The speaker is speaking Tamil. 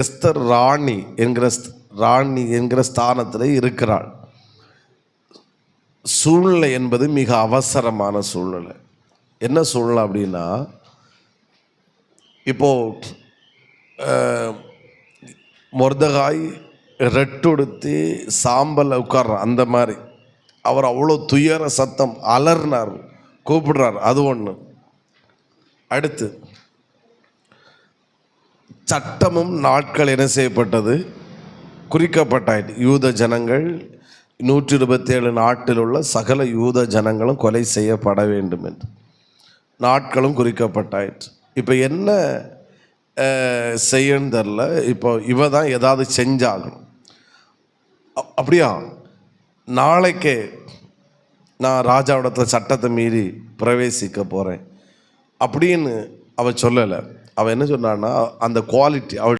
எஸ்தர் ராணி என்கிற ஸ்தானத்தில் இருக்கிறாள். சூழ்நிலை என்பது மிக அவசரமான சூழ்நிலை. என்ன சூழ்நிலை அப்படின்னா, இப்போ மொர்தகாய் ரெட்டுடுத்தி சாம்பல் உட்கார்றான். அந்த மாதிரி அவர் அவ்வளோ துயர சத்தம் அலர்னார், கூப்பிடுறார். அது ஒன்று. அடுத்து சட்டமும் நாட்கள் என்ன செய்யப்பட்டது, குறிக்கப்பட்டாயிற்று. யூத ஜனங்கள் 127 நாட்டில் உள்ள சகல யூத ஜனங்களும் கொலை செய்யப்பட வேண்டும் என்று நாட்களும் குறிக்கப்பட்டாயிற்று. இப்போ என்ன செய்யன்னு தெரில. இப்போ இவ தான் ஏதாவது செஞ்சாகணும். அப்படியா, நாளைக்கே நான் ராஜாவிடத்தில் சட்டத்தை மீறி பிரவேசிக்க போகிறேன் அப்படின்னு அவள் சொல்லலை. அவள் என்ன சொன்னான்னா, அந்த குவாலிட்டி அவள்